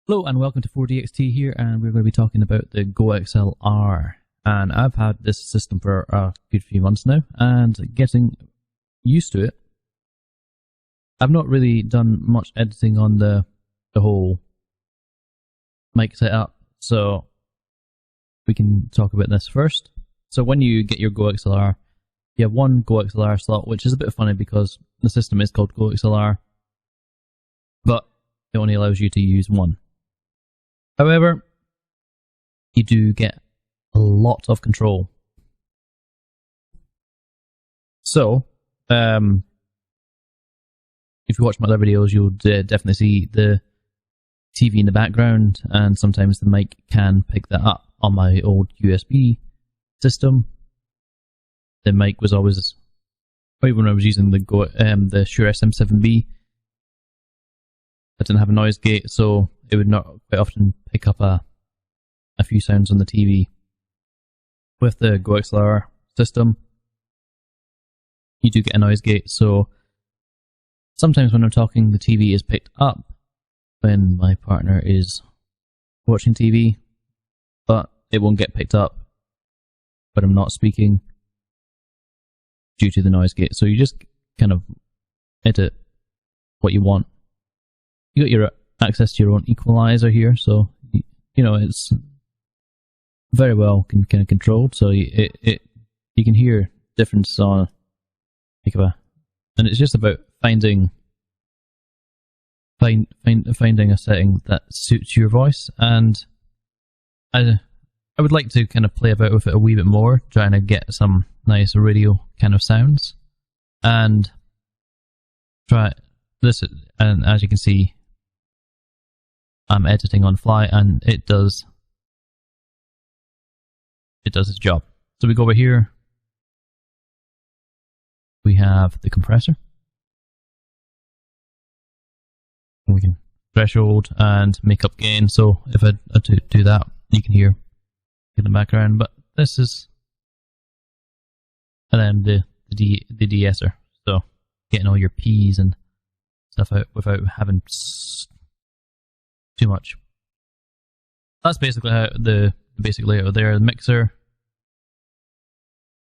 Hello and welcome to 4DXT here, and we're going to be talking about the GOXLR. And I've had this system for a good few months now, and getting used to it. I've not really done much editing on the whole mic setup, so we can talk about this first. So when you get your GOXLR, you have one GOXLR slot, which is a bit funny because the system is called GOXLR, but it only allows you to use one. However, you do get a lot of control. So, if you watch my other videos, you'll definitely see the TV in the background, and sometimes the mic can pick that up. On my old USB system, the mic was always, when I was using the Shure SM7B, I didn't have a noise gate, so it would not quite often pick up a few sounds on the TV. With the GOXLR system, you do get a noise gate, so sometimes when I'm talking, the TV is picked up when my partner is watching TV, but it won't get picked up when I'm not speaking due to the noise gate. So you just kind of edit what you want. You got your access to your own equalizer here, so you know it's very well kind of controlled. So you can hear difference on and it's just about finding a setting that suits your voice. And I would like to kind of play about with it a wee bit more, trying to get some nice radio kind of sounds, and try this. And as you can see, I'm editing on fly, and it does its job. So we go over here, we have the compressor, we can threshold and make up gain. So if I do that, you can hear in the background. But this is, and then the de-esser, so getting all your P's and stuff out without having too much. That's basically how the basic layout there. The mixer,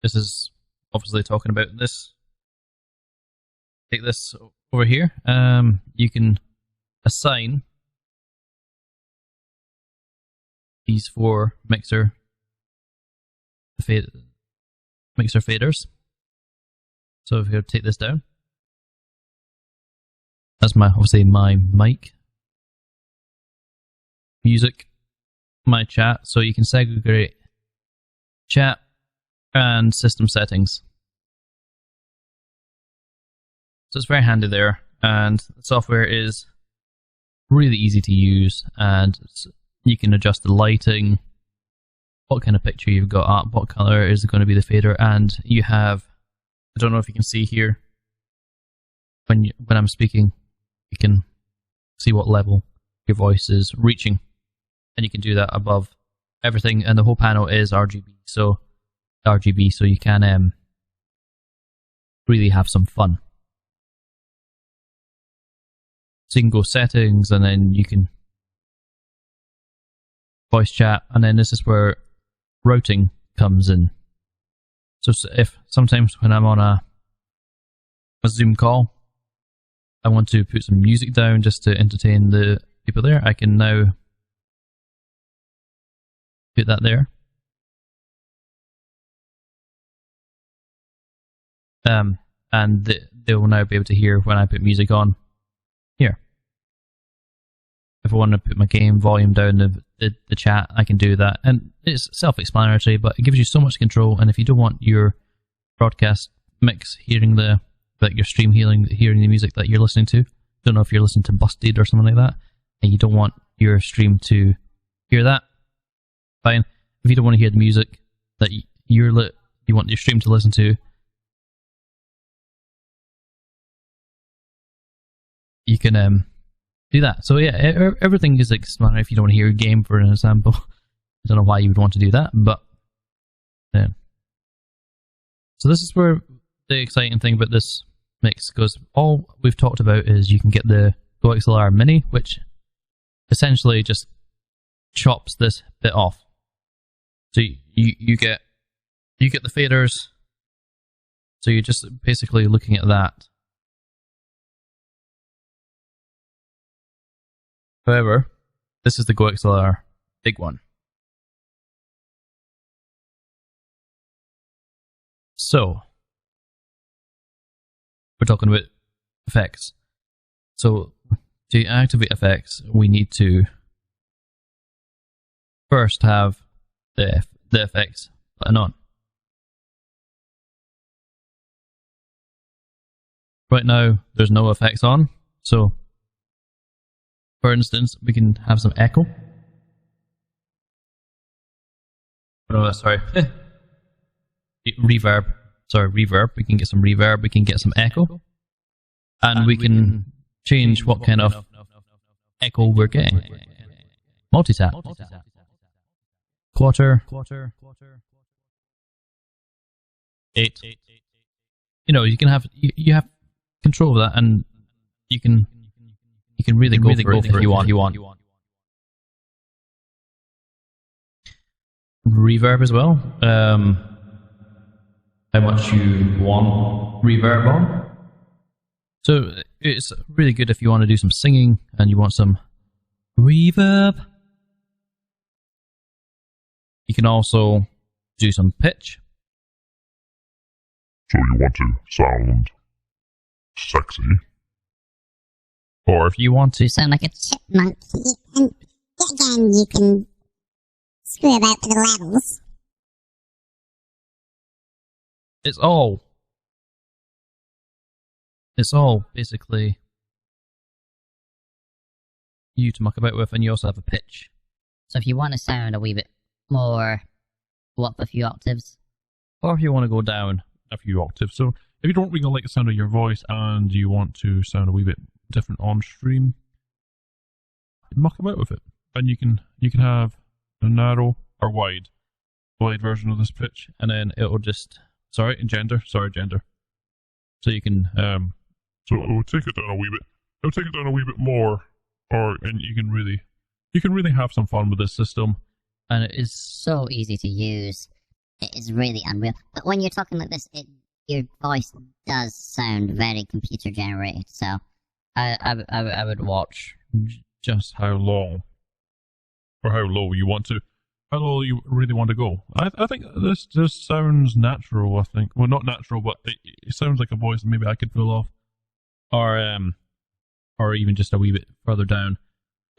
this is obviously talking about this. Take this over here. You can assign these four mixer faders. So if you take this down, that's obviously my mic. Music, my chat, so you can segregate chat and system settings. So it's very handy there, and the software is really easy to use, and you can adjust the lighting, what kind of picture you've got up, what color is going to be the fader, and you have, I don't know if you can see here, when I'm speaking, you can see what level your voice is reaching. And you can do that above everything, and the whole panel is RGB, so you can really have some fun. So you can go settings, and then you can voice chat, and then this is where routing comes in. So if sometimes when I'm on a Zoom call, I want to put some music down just to entertain the people there, I can now put that there. And they will now be able to hear when I put music on here. If I want to put my game volume down, the chat, I can do that. And it's self-explanatory, but it gives you so much control. And if you don't want your broadcast mix hearing your stream hearing the music that you're listening to, don't know if you're listening to Busted or something like that, and you don't want your stream to hear that, fine. If you don't want to hear the music that you want your stream to listen to, you can do that. So yeah, everything is explanatory. If you don't want to hear a game, for an example, I don't know why you would want to do that, but so this is where the exciting thing about this mix goes. All we've talked about is you can get the GOXLR Mini, which essentially just chops this bit off. So you get the faders. So you're just basically looking at that. However, this is the GOXLR big one. So we're talking about effects. So to activate effects, we need to first have the effects button on. Right now, there's no effects on. So, for instance, we can have some echo. Oh, sorry. Reverb. Sorry, reverb. We can get some reverb. We can get some echo. And we can change what kind of echo we're getting. Multi-tap. Quarter. 8. You know, you can have you have control of that, and you can really go for it if you want. Reverb as well. How much you want reverb on. So it's really good if you want to do some singing and you want some reverb. You can also do some pitch. So you want to sound sexy. Or if you want to sound like a chipmunk, and again, you can screw about with the levels. It's all basically you to muck about with, and you also have a pitch. So if you want to sound a wee bit more, go up a few octaves. Or if you want to go down a few octaves. So if you don't really like the sound of your voice and you want to sound a wee bit different on stream, muck about with it. And you can have a narrow or wide version of this pitch, and then it'll just gender. So you can so it'll take it down a wee bit. It'll take it down a wee bit more, and you can really have some fun with this system. And it is so easy to use. It is really unreal. But when you're talking like this, your voice does sound very computer generated. So I would watch just how long or how low you want to. How low you really want to go. I think this just sounds natural, I think. Well, not natural, but it sounds like a voice that maybe I could pull off. Or even just a wee bit further down.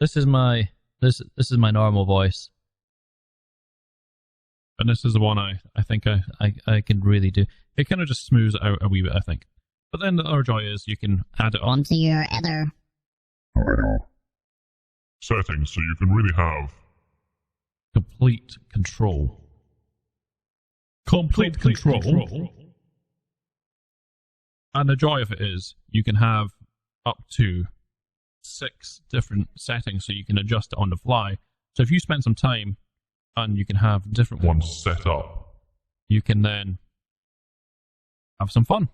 This is my normal voice. And this is the one I think I can really do. It kind of just smooths it out a wee bit, I think. But then the other joy is you can add it onto your other settings, so you can really have complete control. Complete control. And the joy of it is you can have up to 6 different settings, so you can adjust it on the fly. So if you spend some time and you can have different ones set up, you can then have some fun.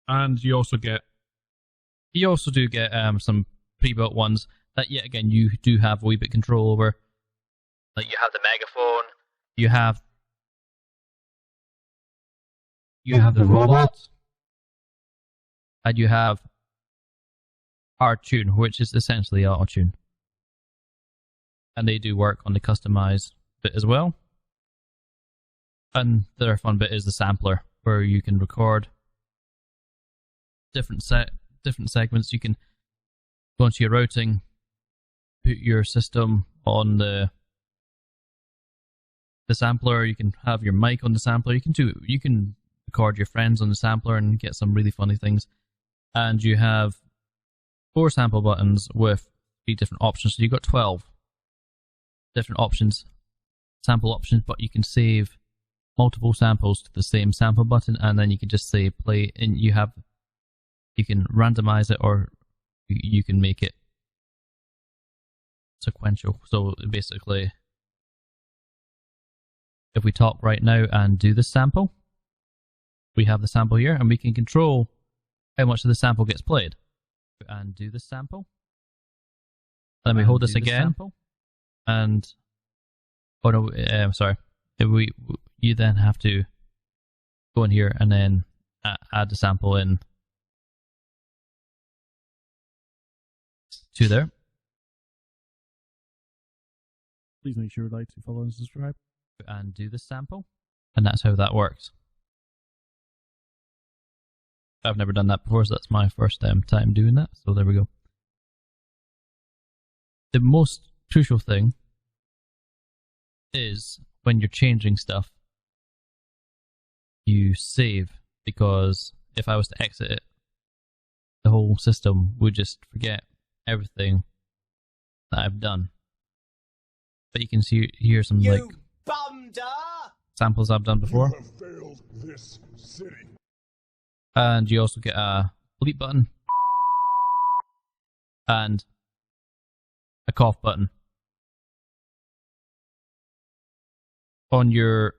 And you also do get some pre-built ones that, yet again, you do have a wee bit control over. Like you have the megaphone, you have the robot, and you have R-Tune, which is essentially auto-tune. And they do work on the customized bit as well. And the other fun bit is the sampler, where you can record different segments. You can go into your routing, put your system on the sampler. You can have your mic on the sampler. You can record your friends on the sampler and get some really funny things. And you have 4 sample buttons with 3 different options. So you've got 12 different options, sample options, but you can save multiple samples to the same sample button, and then you can just say play, and you can randomize it, or you can make it sequential. So basically, if we talk right now and do this sample, we have the sample here, and we can control how much of the sample gets played. And do this sample. Then we hold this do the again, sample. and oh no, sorry. You then have to go in here and then add the sample in to there. Please make sure to like, follow, and subscribe. And do the sample, and that's how that works. I've never done that before, so that's my first time doing that, so there we go. The most crucial thing is when you're changing stuff, you save, because if I was to exit it, the whole system would just forget everything that I've done. But you can see here some like samples I've done before. You have failed this city. And you also get a bleep button and a cough button. On your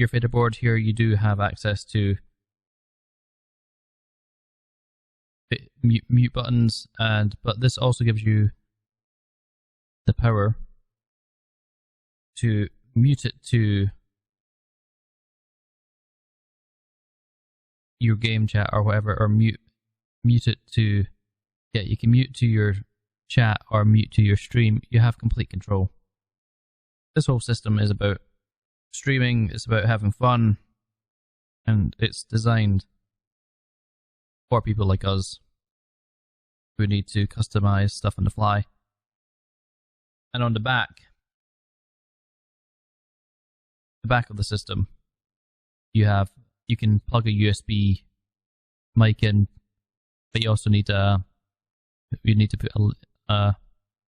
fader board here, you do have access to mute buttons, but this also gives you the power to mute it to your game chat or whatever, or mute it to, yeah, you can mute to your chat or mute to your stream. You have complete control. This whole system is about streaming, it's about having fun, and it's designed for people like us who need to customize stuff on the fly. And on the back of the system, you can plug a USB mic in, but you also need to put a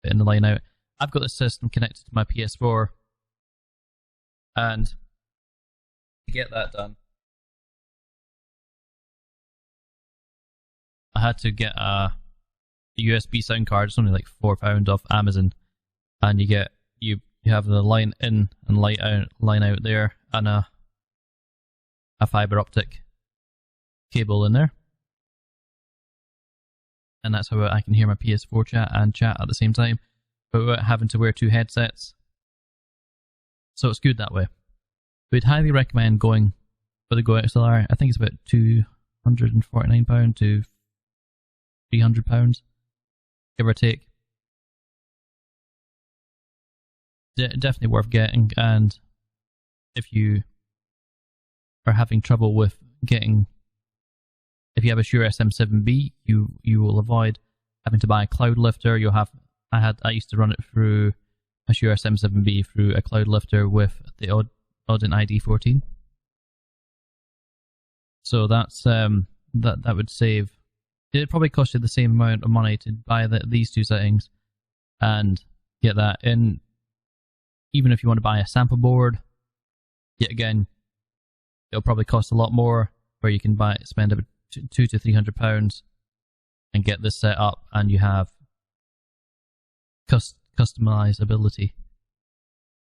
bit in the line out. I've got this system connected to my PS4, and to get that done, I had to get a USB sound card. It's only like £4 off Amazon, and you have the line in and line out there, and a fiber optic cable in there, and that's how I can hear my PS4 chat and chat at the same time, but without having to wear two headsets. So it's good that way. We'd highly recommend going for the GOXLR. I think it's about £249 to £300, give or take. Definitely worth getting, and if you are having trouble with getting, if you have a Shure SM7B, you will avoid having to buy a cloud lifter. I used to run it through a Shure SM7B through a cloud lifter with the Audin ID14. So that's that would save. It'd probably cost you the same amount of money to buy these two settings and get that in. Even if you want to buy a sample board, yet again, it'll probably cost a lot more, where you can spend about £200 to £300 and get this set up, and you have customizability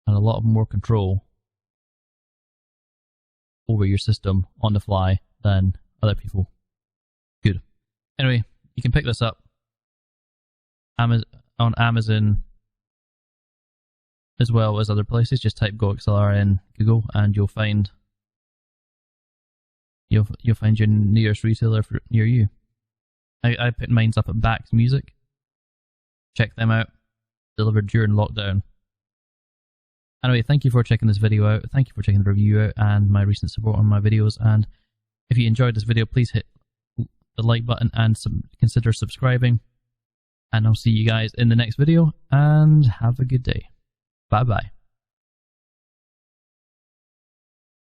and a lot more control over your system on the fly than other people. Good. Anyway, you can pick this up on Amazon as well as other places. Just type GOXLR in Google and you'll find your nearest retailer near you. I put mine up at Bax Music. Check them out. Delivered during lockdown. Anyway, thank you for checking this video out. Thank you for checking the review out and my recent support on my videos. And if you enjoyed this video, please hit the like button and consider subscribing. And I'll see you guys in the next video, and have a good day. Bye bye.